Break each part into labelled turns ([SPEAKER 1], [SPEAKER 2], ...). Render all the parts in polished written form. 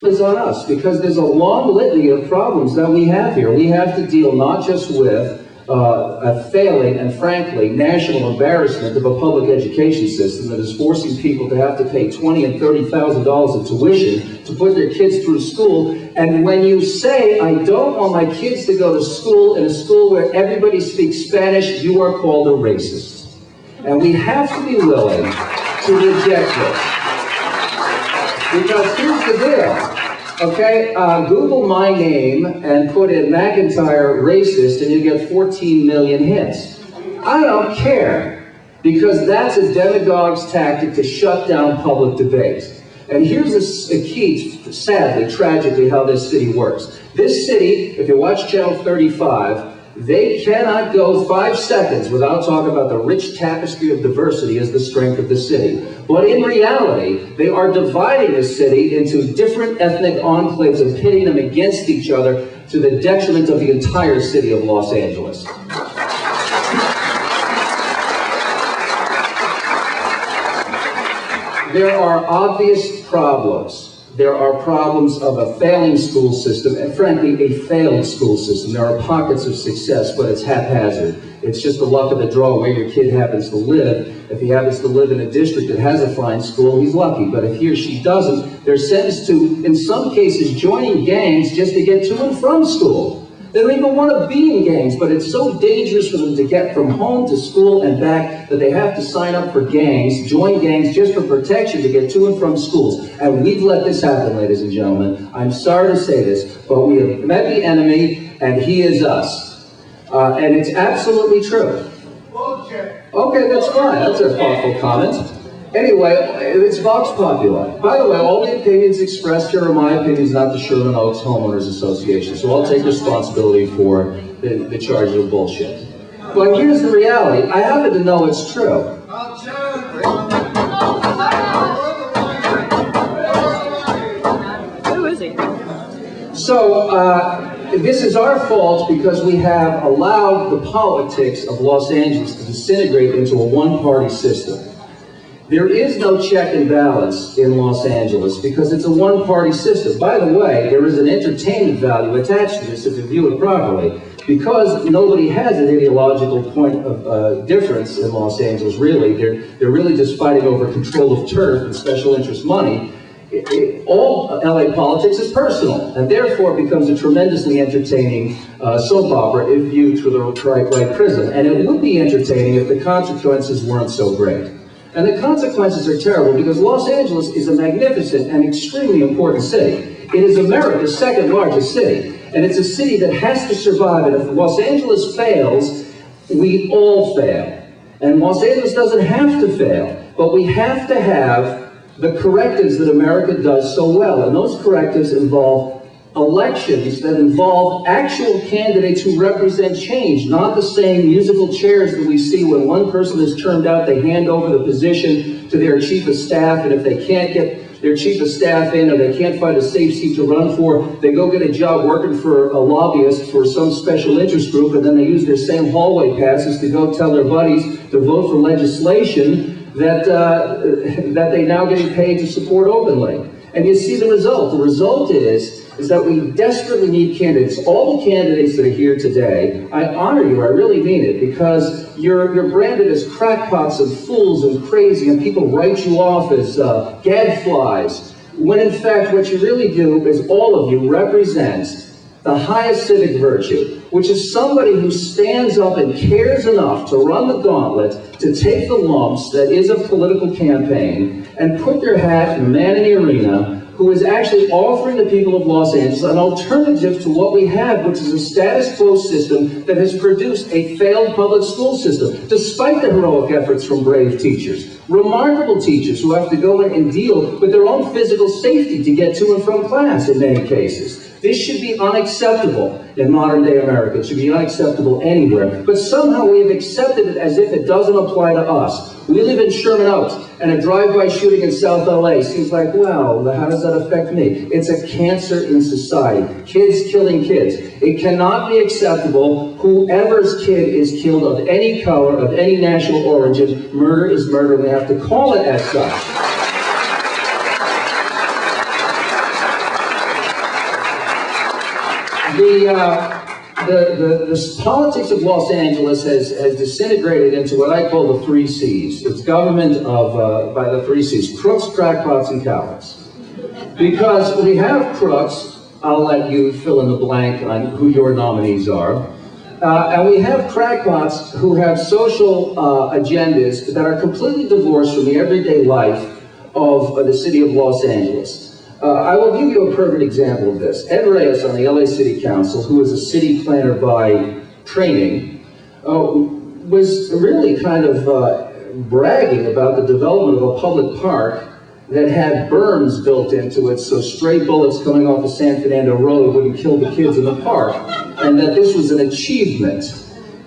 [SPEAKER 1] is on us, because there's a long litany of problems that we have here. We have to deal not just with a failing and, frankly, national embarrassment of a public education system that is forcing people to have to pay $20,000 and $30,000 of tuition to put their kids through school. And when you say, I don't want my kids to go to school in a school where everybody speaks Spanish, you are called a racist. And we have to be willing to reject this. Because here's the deal, okay? Google my name and put in Mcintyre racist and you get 14 million hits. I don't care, because that's a demagogue's tactic to shut down public debate. And here's a key, sadly, tragically, how this city works. This city, if you watch Channel 35, they cannot go 5 seconds without talking about the rich tapestry of diversity as the strength of the city. But in reality, they are dividing the city into different ethnic enclaves and pitting them against each other to the detriment of the entire city of Los Angeles. There are obvious problems. There are problems of a failing school system, and frankly, a failed school system. There are pockets of success, but it's haphazard. It's just the luck of the draw where your kid happens to live. If he happens to live in a district that has a fine school, he's lucky. But if he or she doesn't, they're sentenced to, in some cases, joining gangs just to get to and from school. They don't even want to be in gangs, but it's so dangerous for them to get from home to school and back that they have to sign up for gangs, join gangs just for protection to get to and from schools. And we've let this happen, ladies and gentlemen. I'm sorry to say this, but we have met the enemy, and he is us. And it's absolutely true. Okay, that's fine. That's a thoughtful comment. Anyway, it's Vox Populi. By the way, all the opinions expressed here are my opinions, not the Sherman Oaks Homeowners Association. So I'll take responsibility for the charges of bullshit. But here's the reality. I happen to know it's true.
[SPEAKER 2] Who is he?
[SPEAKER 1] So, this is our fault because we have allowed the politics of Los Angeles to disintegrate into a one-party system. There is no check and balance in Los Angeles because it's a one-party system. By the way, there is an entertainment value attached to this if you view it properly. Because nobody has an ideological point of difference in Los Angeles, really. They're really just fighting over control of turf and special interest money. All LA politics is personal, and therefore it becomes a tremendously entertaining soap opera if viewed through the right prism. And it would be entertaining if the consequences weren't so great. And the consequences are terrible because Los Angeles is a magnificent and extremely important city. It is America's second largest city, and it's a city that has to survive. And if Los Angeles fails, we all fail. And Los Angeles doesn't have to fail, but we have to have the correctives that America does so well. And those correctives involve elections that involve actual candidates who represent change, not the same musical chairs that we see when one person is termed out, they hand over the position to their chief of staff, and if they can't get their chief of staff in or they can't find a safe seat to run for, they go get a job working for a lobbyist for some special interest group, and then they use their same hallway passes to go tell their buddies to vote for legislation that they now getting paid to support openly. And you see the result. The result is that we desperately need candidates. All the candidates that are here today, I honor you, I really mean it, because you're branded as crackpots and fools and crazy, and people write you off as gadflies, when in fact what you really do is all of you represent the highest civic virtue, which is somebody who stands up and cares enough to run the gauntlet, to take the lumps that is a political campaign, and put their hat in man in the arena, who is actually offering the people of Los Angeles an alternative to what we have, which is a status quo system that has produced a failed public school system, despite the heroic efforts from brave teachers, remarkable teachers who have to go in and deal with their own physical safety to get to and from class in many cases. This should be unacceptable in modern day America. It should be unacceptable anywhere. But somehow we have accepted it as if it doesn't apply to us. We live in Sherman Oaks, and a drive-by shooting in South LA seems like, well, how does that affect me? It's a cancer in society. Kids killing kids. It cannot be acceptable. Whoever's kid is killed of any color, of any national origin, murder is murder. We have to call it as such. The politics of Los Angeles has disintegrated into what I call the 3 C's. It's government of by the 3 C's: crooks, crackpots, and cowards. Because we have crooks, I'll let you fill in the blank on who your nominees are, and we have crackpots who have social agendas that are completely divorced from the everyday life of the city of Los Angeles. I will give you a perfect example of this. Ed Reyes on the LA City Council, who is a city planner by training, was really kind of bragging about the development of a public park that had berms built into it so stray bullets coming off of San Fernando Road wouldn't kill the kids in the park, and that this was an achievement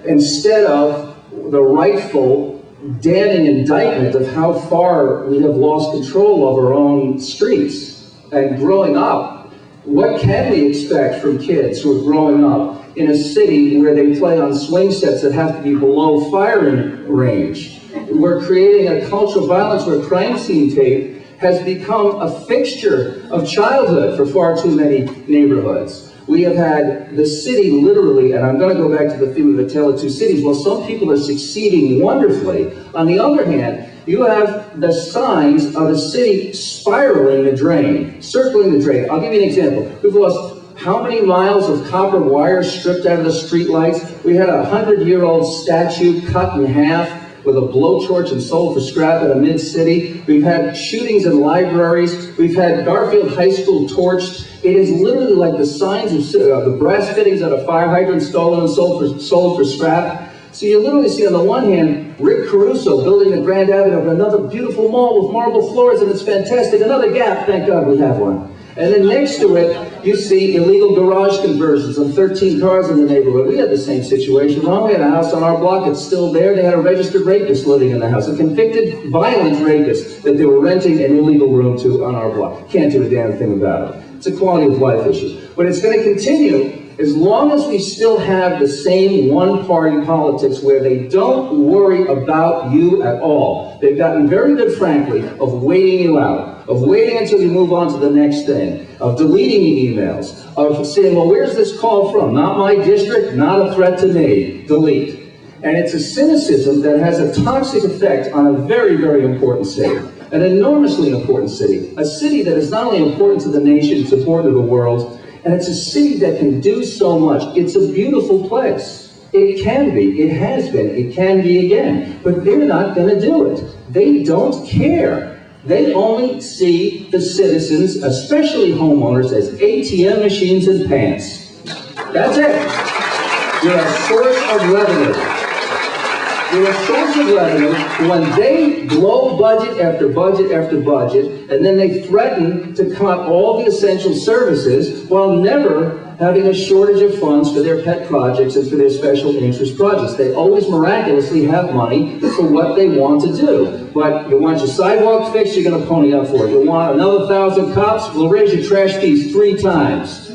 [SPEAKER 1] instead of the rightful damning indictment of how far we have lost control of our own streets. And growing up, what can we expect from kids who are growing up in a city where they play on swing sets that have to be below firing range? We're creating a culture of violence where crime scene tape has become a fixture of childhood for far too many neighborhoods. We have had the city literally, and I'm going to go back to the theme of the Tale of Two Cities, well, some people are succeeding wonderfully. On the other hand, you have the signs of a city spiraling the drain, circling the drain. I'll give you an example. We've lost how many miles of copper wire stripped out of the streetlights? We had a 100-year-old statue cut in half with a blowtorch and sold for scrap in a mid-city. We've had shootings in libraries. We've had Garfield High School torched. It is literally like the signs of the brass fittings at a fire hydrant stolen and sold for scrap. So you literally see on the one hand, Rick Caruso building the Grand Avenue of another beautiful mall with marble floors, and it's fantastic. Another Gap, thank God we have one. And then next to it, you see illegal garage conversions of 13 cars in the neighborhood. We had the same situation. We had a house on our block that's still there. They had a registered rapist living in the house, a convicted violent rapist that they were renting an illegal room to on our block. Can't do a damn thing about it. It's a quality of life issue. But it's going to continue as long as we still have the same one-party politics where they don't worry about you at all. They've gotten very good, frankly, of waiting you out, of waiting until you move on to the next thing, of deleting emails, of saying, well, where's this call from? Not my district, not a threat to me. Delete. And it's a cynicism that has a toxic effect on a very, very important city. An enormously important city. A city that is not only important to the nation, it's important to the world. And it's a city that can do so much. It's a beautiful place. It can be, it has been, it can be again. But they're not going to do it. They don't care. They only see the citizens, especially homeowners, as ATM machines and pants. That's it. You're a source of revenue. You're a source of revenue when they blow budget after budget after budget, and then they threaten to cut all the essential services while never having a shortage of funds for their pet projects and for their special interest projects. They always miraculously have money for what they want to do. But you want your sidewalk fixed, you're going to pony up for it. You want another 1,000 cops, we'll raise your trash fees 3 times.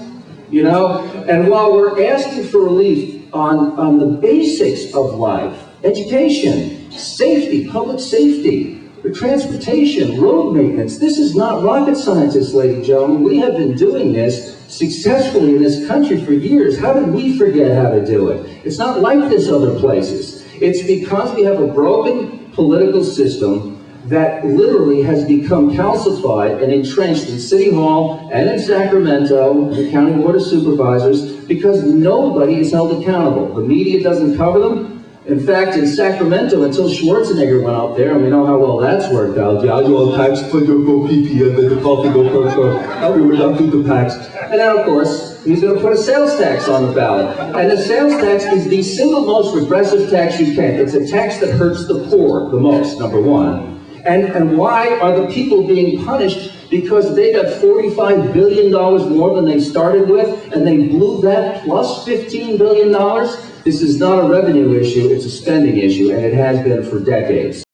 [SPEAKER 1] You know? And while we're asking for relief on the basics of life, education, safety, public safety, transportation, road maintenance. This is not rocket scientists, ladies and gentlemen. We have been doing this successfully in this country for years. How did we forget how to do it? It's not like this other places. It's because we have a broken political system that literally has become calcified and entrenched in City Hall and in Sacramento, the County Board of Supervisors, because nobody is held accountable. The media doesn't cover them. In fact, in Sacramento, until Schwarzenegger went out there, and we know how well that's worked out. Yeah, you all tax, put your go PP, and then the coffee go per. We would not do the tax. And now, of course, he's going to put a sales tax on the ballot. And the sales tax is the single most regressive tax you can. It's a tax that hurts the poor the most, number one. And why are the people being punished? Because they got $45 billion more than they started with, and they blew that plus $15 billion. This is not a revenue issue, it's a spending issue, and it has been for decades.